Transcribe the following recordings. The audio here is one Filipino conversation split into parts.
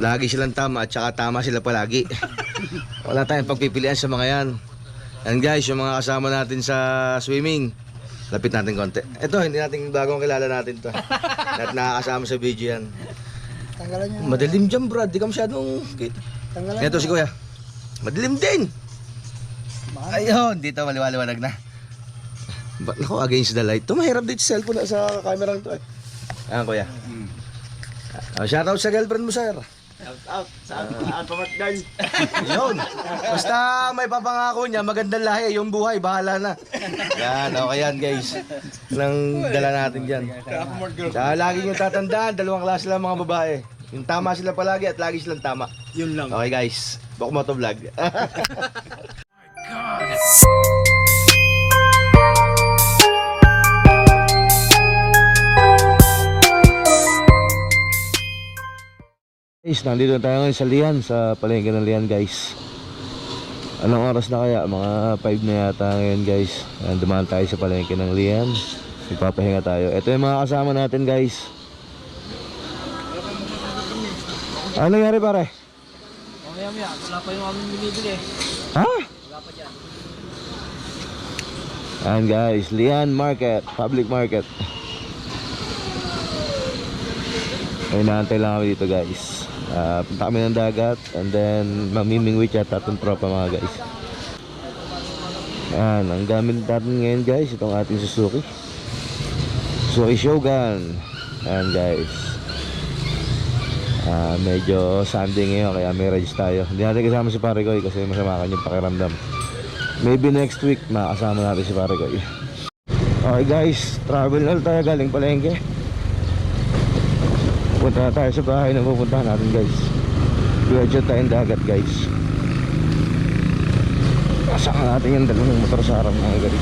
Lagi silang tama at saka tama sila palagi. Wala tayong pagpipilian sa mga yan. And guys, yung mga kasama natin sa swimming, lapit natin konti. Ito, hindi natin bagong kilala natin to. At nakakasama sa video yan. Tanggalan niya. Madilim dyan, Brad. Di ka masyadong... Tanggalan Ito si Kuya. Madilim din. Ayun, dito maliwanag na. Ba't ako against the light? Ito mahirap dito sa cellphone sa camera to eh. Ayan, Kuya. Shoutout sa girlfriend mo, sir. Shout out sa Alphabet Girl. Yun. Basta may papangako niya, magandang lahi, yung buhay, bahala na. Yan, okay yan guys. Nang dala natin dyan. Kaya lagi nyo tatandaan, dalawang klase lang mga babae. Yung tama sila palagi at lagi silang tama. Yun lang. Okay guys, Bokmoto Vlog. Guys, nandito tayo ngayon sa Lian, sa palengke ng Lian guys. Anong oras na kaya? Mga 5 na yata ngayon guys. Dumaan tayo sa palengke ng Lian. Magpapahinga tayo. Ito yung mga kasama natin guys. Ano nangyari pare? Mamaya, wala pa yung aming binibili. Ha? Wala pa dyan. Ayan guys, Lian Market, public market. Ay, naantay lang kami dito guys. Punta kami ng dagat and then mamimingwit yata itong tropa mga guys. Ayan, ang gamit natin ngayon guys, itong ating Suzuki Shogun. Ayan guys. Medyo Sunday ngayon kaya may rides tayo. Hindi natin kasama si Pare Koy kasi masama kanyang pakiramdam. Maybe next week makasama natin si Pare Koy. Okay guys, travel na tayo galing palengke. Punta na tayo sa bahay na pupuntahan natin guys. Diretso tayong dagat guys. Kasama natin yung dalawang motor sa harap mga guys.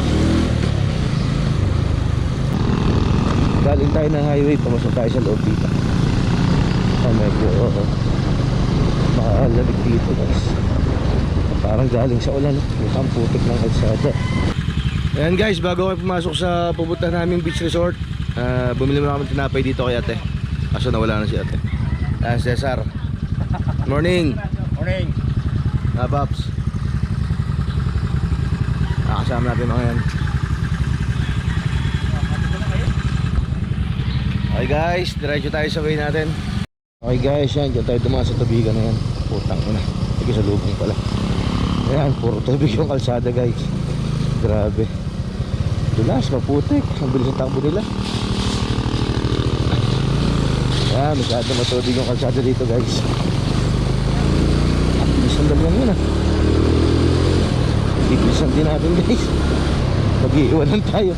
Galing tayo ng highway, pumasok tayo sa loob dito. Medyo makalamig dito guys. Parang galing sa ulan, mukhang putik ng kalsada. Ayan guys, bago kami pumasok sa pupuntahan naming beach resort, bumili mo na kami tinapay dito kay ate. Kaso nawala na si ate. Cesar. Morning. Morning. Babs. Kasama natin mga yan. Okay guys, diretso tayo sa way natin. Okay guys, yan. Diyan tayo dumaan sa tubigan na yan. Putang ina. Sige sa lubong pala. Ayan, puro tubig yung kalsada guys. Grabe. Dulas, maputik. Ang bilis ang takbo nila. Ayan, masyado matubig yung kalsada dito guys. Ang bilis ang dalawang yun ah. Bibilisan din natin guys. Mag-iiwanan tayo.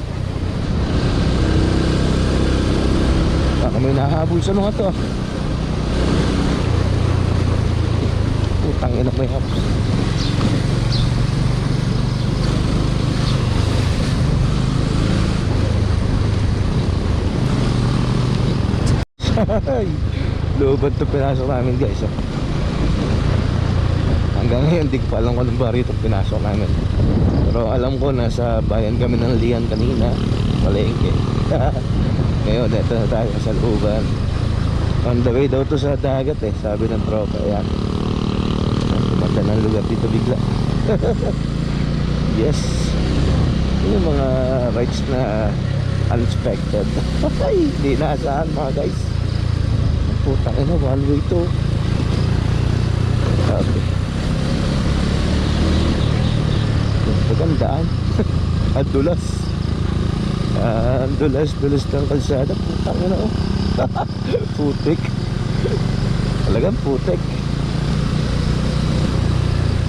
Baka may nahabol sa mga to ah. Putang ina, may hapos. Looban ito pinasok namin guys oh. Hanggang ngayon di ko alam kung anong bari ito pinasok namin. Pero alam ko nasa bayan kami ng Lian kanina, palengke. Ngayon ito na tayo sa looban. On the way daw to sa dagat eh, sabi ng tropa. Ayan, tumanda ng lugar dito bigla. Yes, yung mga rides na unexpected. Hindi naasahan mga guys. Putang ina, one way to. Sabi magandaan. Ang dulas. Ang dulas ng kalsada. Putang ina oh. Putik. Talagang putik.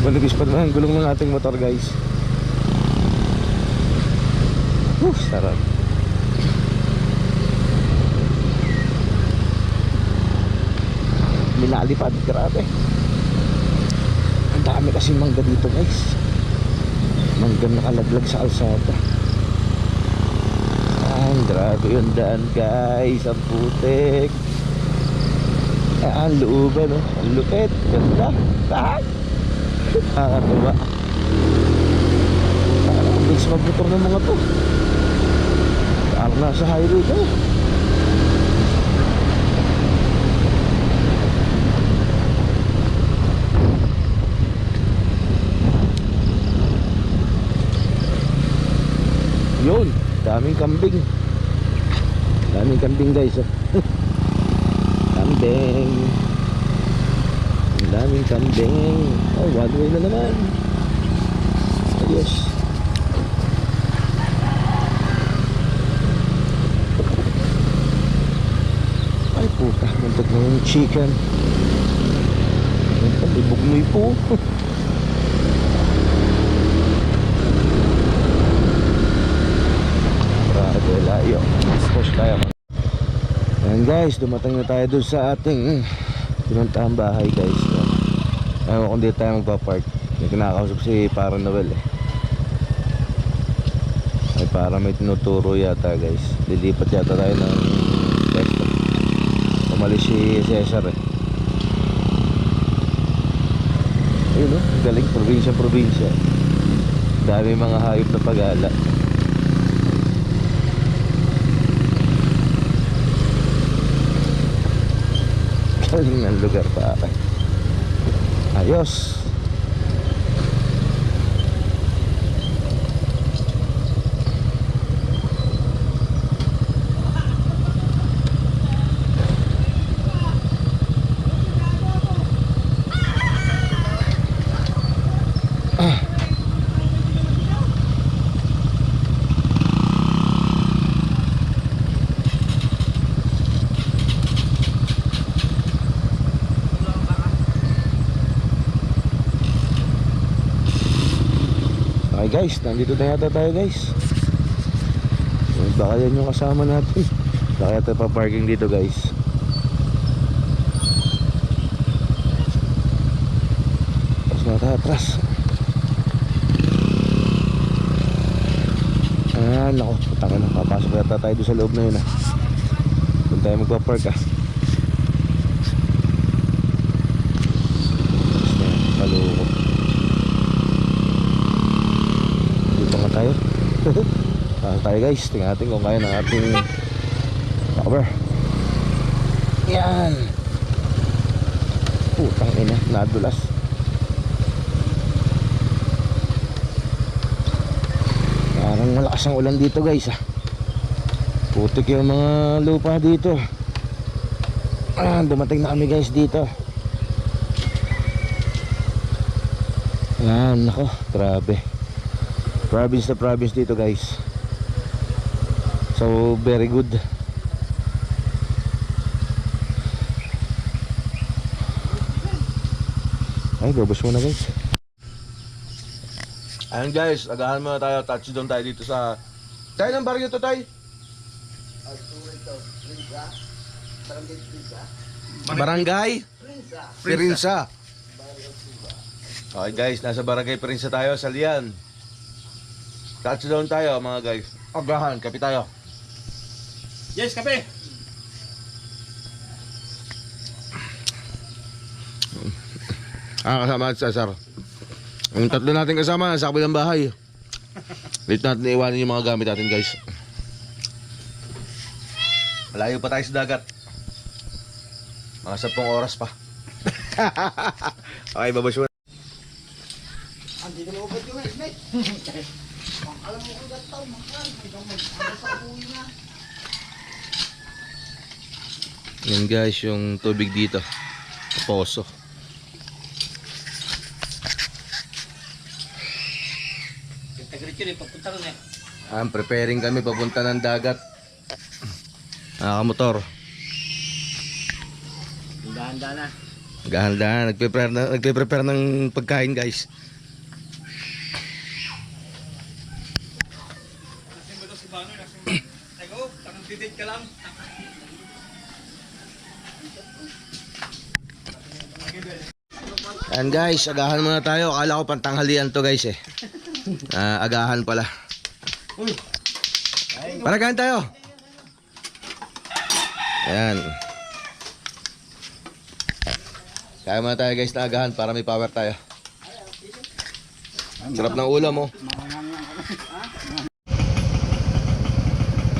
Manipis pa naman ang gulong ng ating motor guys. Sarap. Minalipad, grabe. Ang dami kasing mangga dito guys. Mangga nakalaglag sa kalsada. Grabe yung daan guys. Ang putik. Ang looban oh. Ang lupit. Ganda. Nakakatuwa. Ang bilis magmotor ng mga to. Parang nasa highway ka. kambing. Daming kambing guys, oh. Kambing. Daming kambing. Oh, one way na naman. Ayos. Ay puta, muntok na yung chicken. Ang palibog-moy po. Grabe, layo. Push tayo. Ayan guys, dumating na tayo dun sa ating pinuntahan bahay guys. Ayaw kung dito tayo magpa-park. May kinakausap si Para Noel eh. Ay para may tinuturo yata guys. Lilipat yata tayo ng pwesto. Umalis si Cesar eh. Ayun oh, galing probinsya. Dami mga hayop na pag-ala. Galing ng lugar pa akin. Ayos. Okay guys, nandito na yata tayo guys. Baka yan yung kasama natin. Baka yata pa parking dito guys. Tapos na tayo atras. Ah, naku, putang na. Papasok yata tayo doon sa loob na yun ah. Doon tayo magpa-park ah. Tapos na, paloko. Tayo. Tayo guys, tingnan natin kung kaya ng ating cover. Yan. Putang ina, nadulas. Parang malakas ang ulan dito guys ah. Putik yung mga lupa dito. Dumating na kami guys dito. Yan, nako, grabe. Province na province dito guys. So very good. Ay, gabos muna guys. Ayan guys, agahan muna tayo. Touchdown tayo dito sa tayo ng baryo to tayo. Barangay Pirinsa. Okay guys, nasa Barangay Pirinsa tayo sa Lian. Touchdown tayo mga guys. Agahan, kape tayo. Yes, kape! Kasama si Cesar. Ang tatlo natin kasama, nasa kabilang bahay. Late natin iwanan yung mga gamit natin guys. Malayo pa tayo sa dagat. Mga 10 oras pa. Okay, babas mo. Andito na ubod yung helmet. Alam mo kung gataw, makal. Hanggang sa uwi na. Yan guys, yung tubig dito. Poso. Tagarityo rin, papunta rin eh. Preparing kami papunta ng dagat. Motor. Handa na. Gahanda, nagpe-prepare ng pagkain guys. Nasin mo daw si Bano, nasin mo. Ego, tangang didate ka lang. And guys, agahan muna tayo. Akala ko pantanghalian to guys eh. Agahan pala. Paragahan tayo. Ayan. Kaya muna tayo guys na agahan para may power tayo. Sarap ng ulam oh.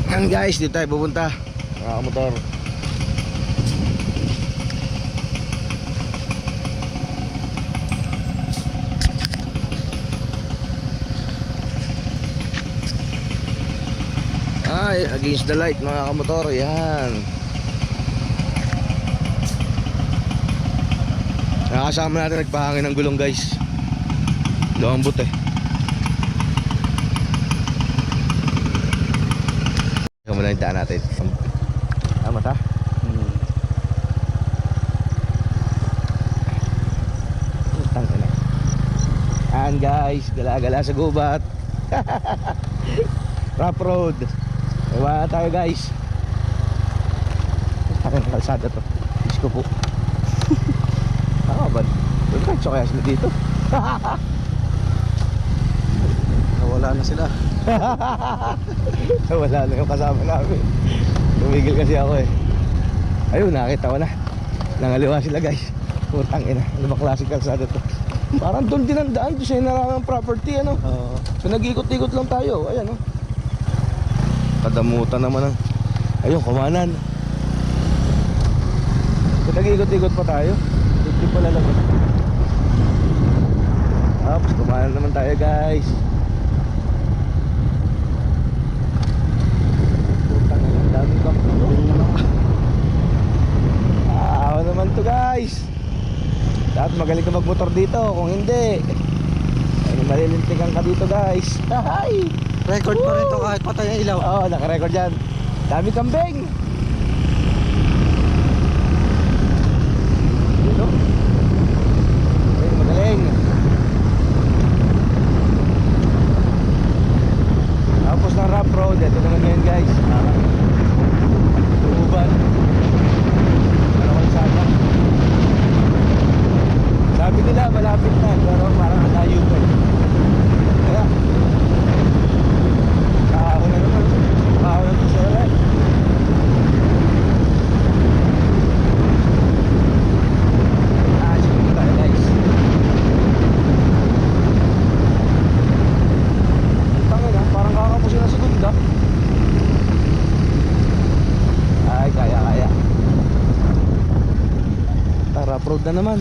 Ayan guys, dito tayo pupunta. Mga motor. Ay, against the light mga kamotor. Yan. Nakasama natin nagpahangin ng gulong guys. Lumambot eh. Ikaw muna yung daan natin. Tama ta? Tangka na. Ayan guys, gala-gala sa gubat. Rough road. Iwan tayo guys. Akin ang kalsada to. Diyos ko po. Ako ba? Diretso kaya sila dito? Nawala na sila. Wala na yung kasama namin. Tumigil kasi ako eh. Ayun, nakita ko na. Nangaliwa sila guys. Putang ina. Ano ba klaseng kalsada to? Parang doon din ang daan. Doon sa inarangang property ano. So nag-ikot-ikot lang tayo. Ayan oh. Kadamutan naman ang. Ayun, kumanan. So nag-ikot-ikot pa tayo. Hindi pala lang. Tapos kumanan naman tayo guys. Putang ina. Ang daming kampo. Ako naman to guys. Dapat magaling ka magmotor dito. Kung hindi malilintikan ka dito guys. Hi! Record pa rin to kahit patay ang ilaw. Oo, naka-record yan. Dami kambing. Dito. Magaling. Tapos ng rough road. Ito naman ngayon guys. Uban. Ano kalsada? Sabi nila malapit na, pero parang alayo pa eh. Kaya ako na naman. Ako na naman siya ulit. Sige tayo guys. Tangin na, parang kakapusin na segunda. Ay, kaya. Tara, proud na naman.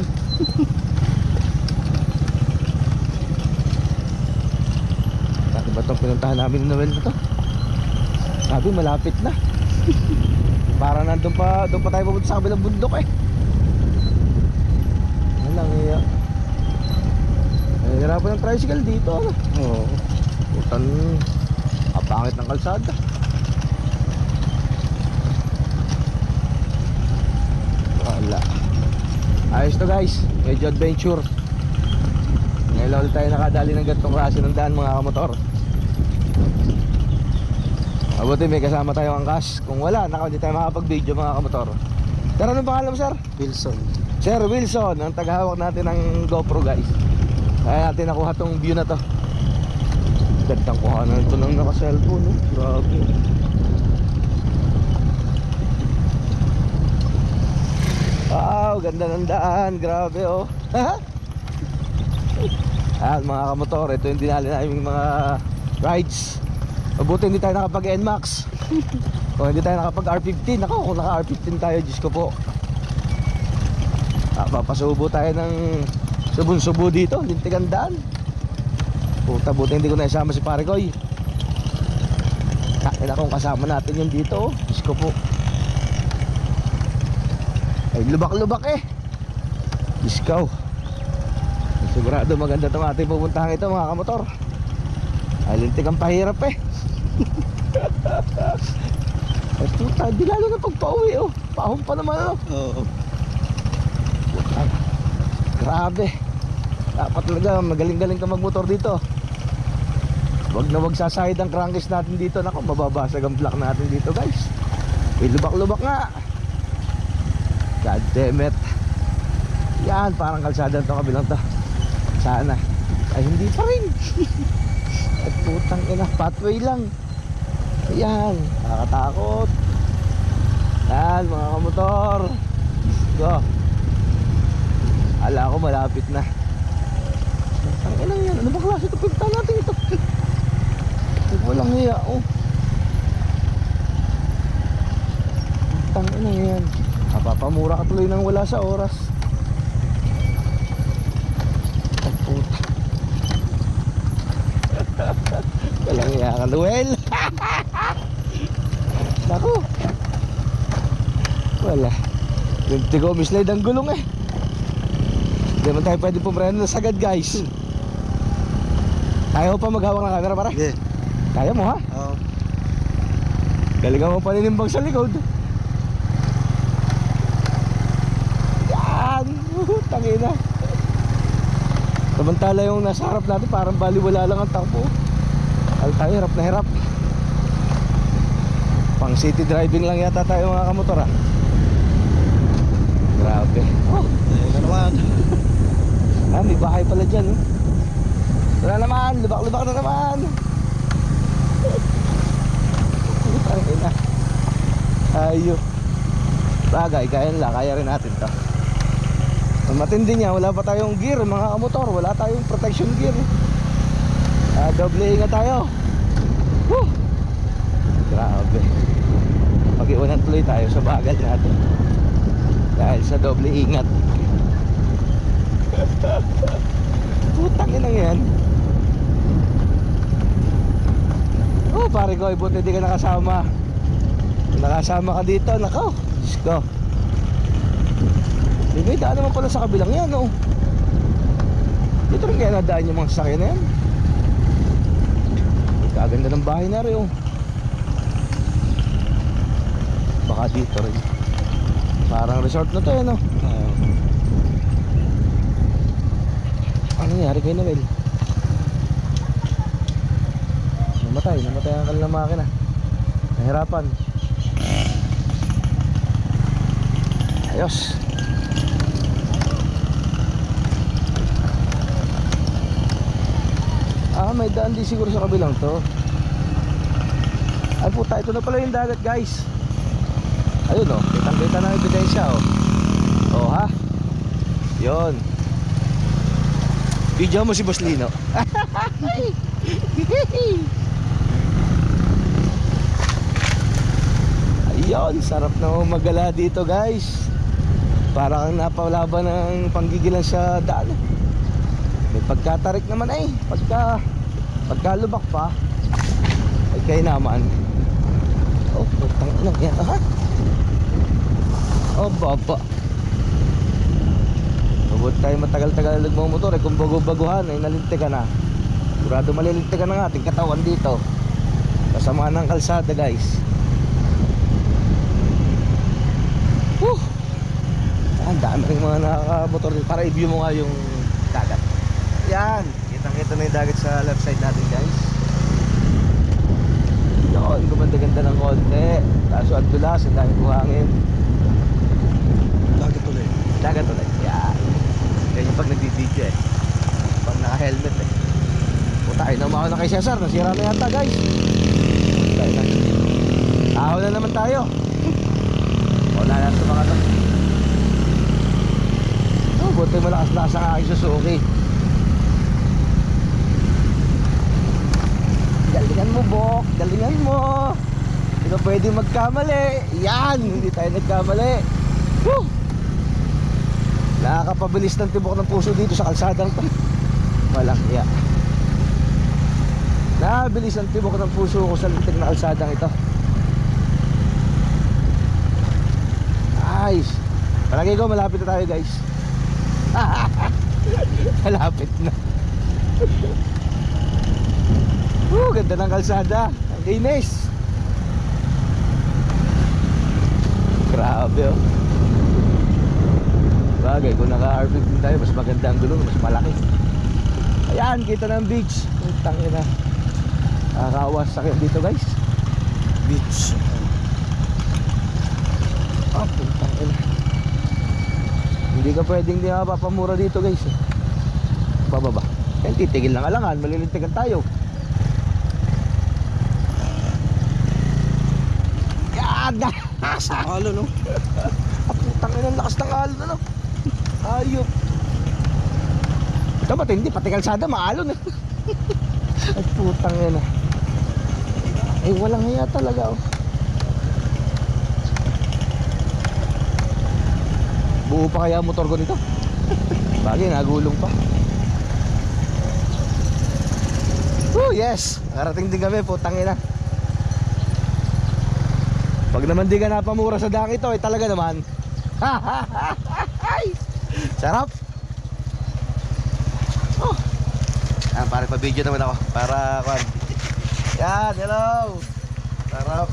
Ba itong pinuntahan namin ng Noel na to? Sabi malapit na. Para doon pa tayo pupunta sa kabilang bundok eh. Walang iya. Hirapan ng tricycle dito ano? Oo. Putan. Kapangit ng kalsada. Wala. Ayos to guys. Medyo adventure. Ngayon ulit tayo nakadali ng gantong klase ng daan mga kamotor. Mabuti may kasama tayong angkas. Kung wala, hindi tayo makapag-video mga kamotor. Sir, anong pangalan mo sir? Wilson. Sir Wilson, ang tagahawak natin ng GoPro guys. Kaya natin nakuha tong view na to. Gandang kuhanan ito ng naka-cellphone no? Grabe. Wow, ganda ng daan. Grabe oh. Ayan mga kamotor, ito yung dinali namin mga rides. Mabuti hindi tayo nakapag NMAX. Kung hindi tayo nakapag R15. Ako, kung naka R15 tayo, Diyos ko po. Papasubo tayo ng subon-subo dito, lintikan daan. Puta, buti hindi ko naisama si pare Koy. Kain akong kasama natin yung dito, Diyos ko po. Ay, lubak-lubak eh. Diyos ko. Sigurado maganda itong ating pupuntahan ito mga kamotor. Ay, lintik ang pahirap eh. Ay, puta, di lalo na pagpa-uwi oh. Pahong pa naman oh. Oo. Ay, grabe. Dapat talaga magaling-galing ka magmotor dito. Wag na wag sasahid ang crankcase natin dito. Nako, mababasag ang block natin dito guys. Ay, lubak-lubak nga. God damn it. Yan, parang kalsada ito kabilang to. Sana. Ay, hindi pa rin. At putang ina, pathway lang. Ayan, nakakatakot. Yan, mga kamotor. Go. Ala ko malapit na. Ang ina yan, ano ba klase ito? Pinta natin ito. Walang hiya, oh. Ang ina yan. Napapamura ka tuloy nang wala sa oras. Ang puta. Walang hiya ka, Luel. Naku. Wala. Hindi ko mislide ang gulong eh. Hindi man tayo pwede pumreno na sagad guys. Kaya mo pa maghawak ng camera pare? Sige. Kaya mo ha? Oo. Galingan mo paninimbang sa likod. Yan! Tangina. Samantala yung nasa harap natin parang baliwala lang ang takbo. Al tayo hirap na hirap. Pang city driving lang yata tayo mga kamotor ha. Grabe. Oh, Ayun na naman. may bahay pala dyan. Wala naman, lubak-lubak na naman. Tangina. Ayun. Bagay, kaya rin natin to. Ang matindi niya, wala pa tayong gear mga kamotor. Wala tayong protection gear. Doble ingat tayo. Woo! Grabe. Pag-iwanan tuloy tayo sa bagal natin dahil sa doble ingat. Putang ina yan. Oh pare ko, buti di ka nakasama. Kung nakasama ka dito, nako, Diyos ko. May daan naman pala sa kabilang yan, oh. Dito rin kaya nadaan yung mga sasakyan na yan. Kaganda ng bahay na rin, oh. Baka dito rin. Parang resort na to, no? Ano nangyari kay Noel? Namatay ang kanilang makina. Nahirapan. Ayos. May daan di siguro sa kabilang to. Ay puta, ito na pala yung dagat guys. Ayun oh, kitang-kita na ebidensya oh. Oh ha? Yun. Video mo si Boss Lino. Ayun, sarap na magala dito guys. Parang napalaban ng panggigilan sa daan. May pagkatarik naman eh. Pagkalubak pa ay kayo naman. Oh, putang inang yan ha? Oh, baba. Mabuti tayo matagal-tagal nagmamotor eh. Kung bago-baguhan ay nalinti ka na. Sigurado malilinti ka na nga ating katawan dito. Kasama ng kalsada guys. Ang dami rin mga nakakamotor dito. Para i-view mo nga yung dagat. Yan, kitang-kita na yung dagat sa left side natin guys. Yun, gumanda-ganda ng konti. Kaso ang dulas, ang dami buhangin. Dagat ulit. Yan. Yan yung pag nagdi-video eh. Pag naka-helmet eh. Puta, ay namaw na kay Cesar. Nasira na yata guys. Tayo na. Ahaw na naman tayo. Wala na sa mga to. Oh, buti malakas-lakas ang aking Suzuki. Galingan mo, Bok. Galingan mo. Hindi ka pwede magkamali. Yan. Hindi tayo nagkamali. Woo! Nakakapabilis ng tibok ng puso dito sa kalsadang to. Walang iya. Nakabilis ang tibok ng puso ko sa lintik na kalsadang ito. Nice. Palagi ko malapit na tayo guys. Malapit na. Ganda ng kalsada. Ang linis. Grabe oh. Bagay, kung naka-RV din tayo, mas maganda ang gulong, mas malaki. Ayan, kita ng beach. Tangin na. Nakakawas sakit dito guys. Beach. Oh, tangin na. Hindi ka pwedeng di mapapamura dito guys. Bababa. Kaya titigil ng alangan, malilintigan tayo. Yan! Lakas ng alon, no? Putang ina, lakas ng alon, ano? Ayop. Ito matindi, pati kalsada maalon eh. Ay putang ina. Ay walang hiya talaga oh. Buo pa kaya motor ko nito? Bagay, nagulong pa. Oh yes, nakarating din kami, putang ina. Pag naman di ka napamura sa dang ito, talaga naman. Sarap. Oh. Yan, pare pa video naman ako para kwan. Yan, hello. Sarap.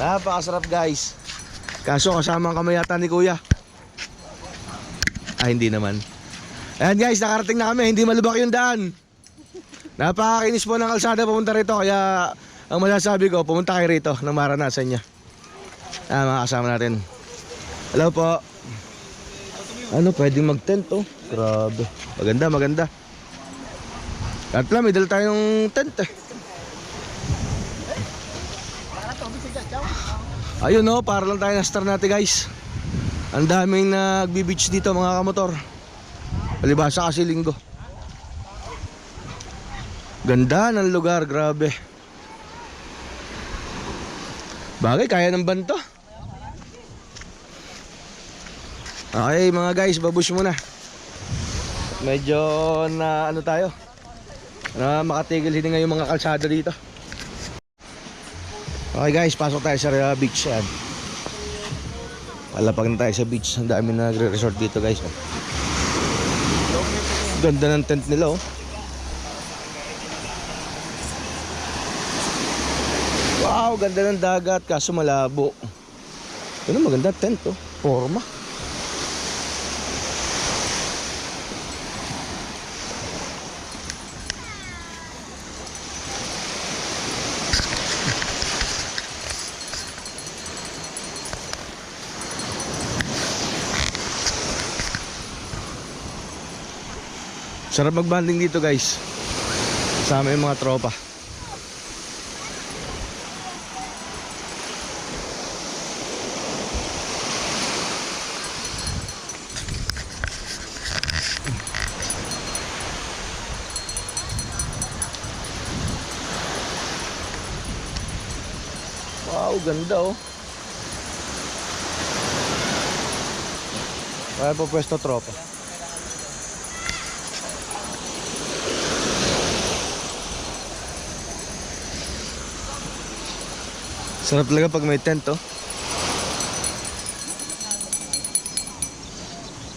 Napakasarap guys. Kaso kasama ang kamayatan ni kuya. Hindi naman. Ayan guys, nakarating na kami. Hindi malubak yung daan. Napakakinis po ng kalsada pumunta rito. Kaya ang masasabi ko, pumunta kayo rito nang maranasan niya. Mga kasama natin. Hello po. Ano, pwedeng mag-tent oh. Grabe. Maganda, maganda. At lang, may dala tayong tent eh. Ayun oh, para lang tayo na-star natin guys. Ang daming nagbi-beach dito mga kamotor. Palibasa kasi linggo. Ganda ng lugar, grabe. Bagay, kaya ng banto. Okay mga guys, babush muna. Medyo na ano tayo, na makatigil hindi yung mga kalsada dito. Okay guys, pasok tayo sa beach yan. Palapag na tayo sa beach. Ang dami na nagre-resort dito guys. Ganda ng tent nila oh. Wow, ganda ng dagat kaso malabo. Ano, maganda tent oh. Forma. Sarap mag-banding dito guys. Kasama yung mga tropa. Wow, ganda oh. Kaya po pwesto tropa. Sarap talaga pag may tent oh.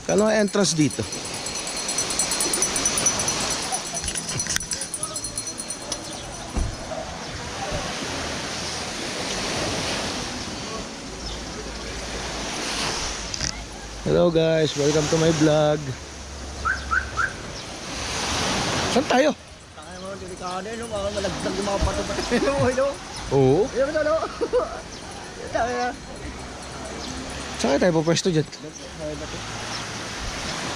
Kano ang entrance dito? Hello guys, welcome to my vlog. Saan tayo? Tangay mo, delikado eh, no? Mga malagdag yung mga bato-bato mo, no? Oo. Ayun mo, no? Tangay na. Saan tayo pupwesto dyan?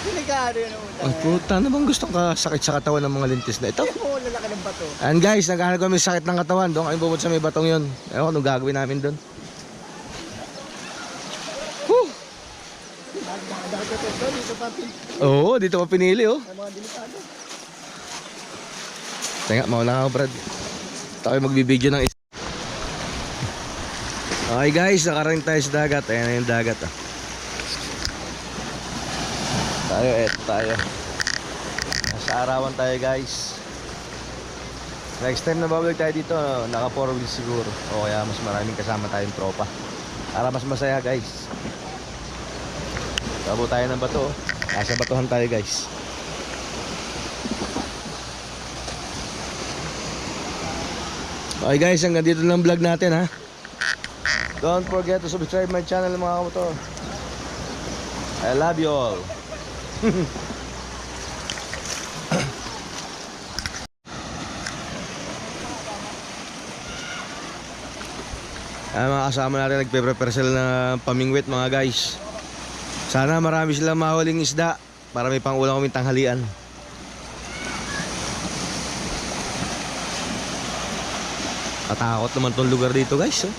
Delikado yun, no? Ang puta, ano bang gustong kasakit sa katawan ng mga lintis na ito? Ayun mo, lalaki ng bato. And guys, naghahanap kami sa sakit ng katawan. Doon kami bubod sa may batong yun. Ewan ko, anong gagawin namin doon? Oo, dito pa pinili oh. Mga delikado. Teka, mauna ako Brad. Tayo magbibideo ng Okay guys, nakarating tayo sa dagat. Ayan na yung dagat ah. Tayo. Nasa arawan tayo guys. Next time na babalik tayo dito, naka 4 wheels siguro. O kaya mas maraming kasama tayong tropa. Para mas masaya guys. Tabo tayo ng bato. Nasa batuhan tayo guys. Okay guys, hanggang dito lang vlog natin ha. Don't forget to subscribe my channel mga kamotor. I love you all. Mga kasama natin nagpe-prepare sila ng pamingwit mga guys. Sana marami silang mahuling isda para may pang-ulam kaming tanghalian. Katakot naman tong lugar dito guys oh.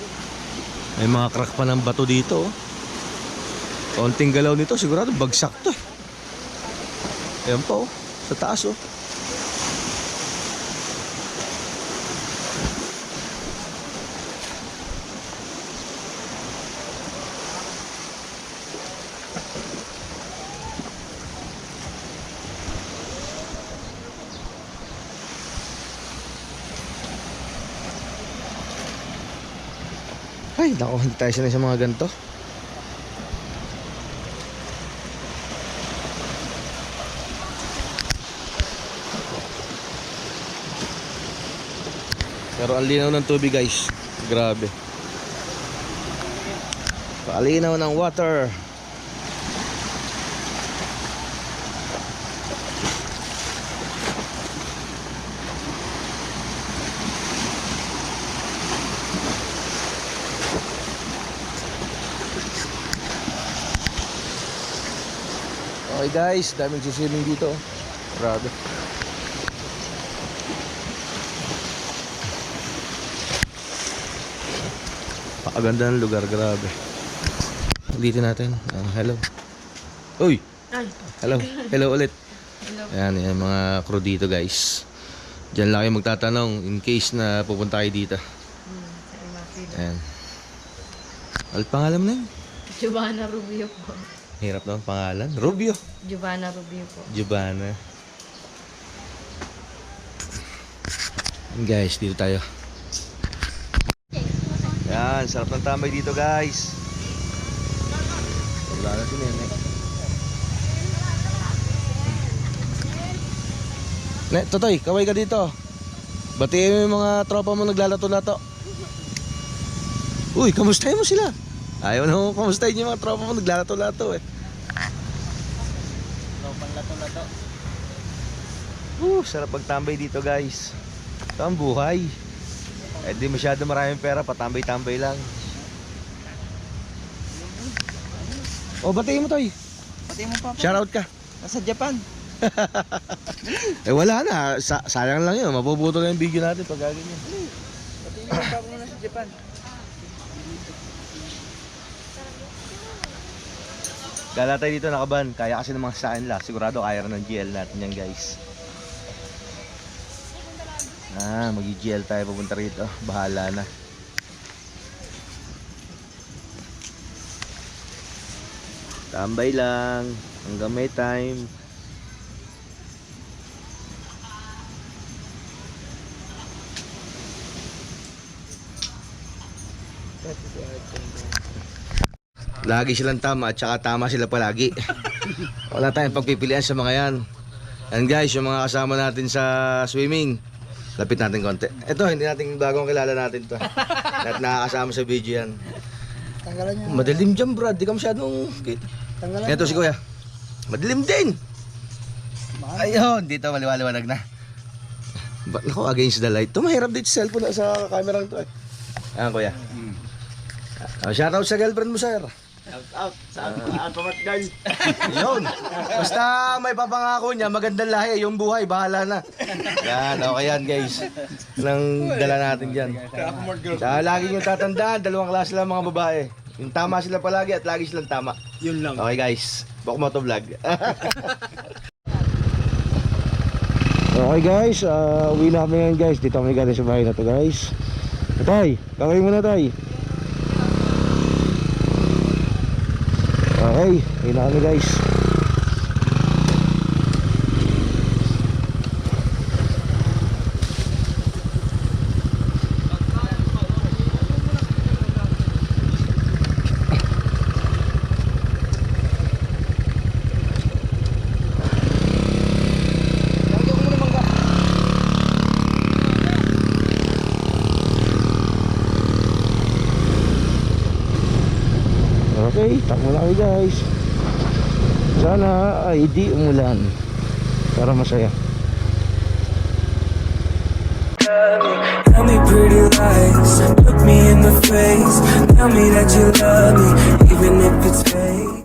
May mga crack pa ng bato dito oh. Konting galaw nito sigurado bagsak to. Ayan pa oh, sa taas oh. Ay, naku, hindi tayo sanay sa mga ganito. Pero ang linaw ng tubig guys. Grabe. Palinaw ng water. Okay guys, daming swimming dito. Grabe. Pakaganda ng lugar, grabe. Ulitin natin. Hello. Uy! Hello. Hello ulit. Ayan, yan mga crew dito guys. Diyan lang kayo magtatanong in case na pupunta kayo dito. Ayan. Ano pangalan mo na yun? Giovanna Rubio po. Hirap naman pangalan. Rubio. Giovanna Rubio po. Giovanna. Guys, dito tayo. Yan, sarap ng tambay dito guys. Wala na si Nene. Totoy, kaway ka dito. Batiin mo yung mga tropa mo naglalato-lato. Uy, kamustahin mo sila. Ayaw na mo kamustahin yung mga tropa mo naglalato-lato eh. Tropang lato-lato. Sarap magtambay dito guys. Ito ang buhay. Eh di masyado maraming pera, patambay-tambay lang. O, batiin mo Toy. Pati mo pa. Shoutout ka. Nasa Japan. Eh wala na, sayang lang yun. Mapuputo lang yung video natin pag ganyan. Pati mo pa mo nasa Japan. Gala tayo dito nakaban. Kaya kasi ng mga saan la. Sigurado kaya rin ng GL natin yan guys. Mag-GL tayo papunta rito. Bahala na. Tambay lang hanggang may time. Lagi silang tama at saka tama sila palagi. Wala tayong pagpipilian sa mga yan. And guys, yung mga kasama natin sa swimming, lapit natin konti. Ito, hindi natin bagong kilala natin to. At nakakasama sa video yan. Tanggalan niya. Madilim dyan Brad, di ka masyadong kita. Tanggalan Ito si Kuya. Madilim din. Ayun, dito maliwaliwanag na. Ba't ako against the light? Ito mahirap dito sa cellphone sa camera to eh. Ayan Kuya. Shoutout sa girlfriend mo sir. Out. Saan pa? Alphabet girl. Yun. Basta may papangako niya, magandang lahi, yung buhay, bahala na. Yan, okay yan guys. Nang dala natin dyan. Lagi nyo tatandaan, dalawang klase lang mga babae. Yung tama sila palagi at lagi silang tama. Yun lang. Okay guys, Bokmoto Vlog. Okay guys, uwi na kami ngayon guys. Dito kami galing sa bahay na to guys. Tay, kaway mo na tay. Okay, uwi na kami guys. Okay, takbo na kami guys. Sana ay di umulan para masaya. Tell me pretty lies, look me in the face. Tell me that you love me, even if it's fake.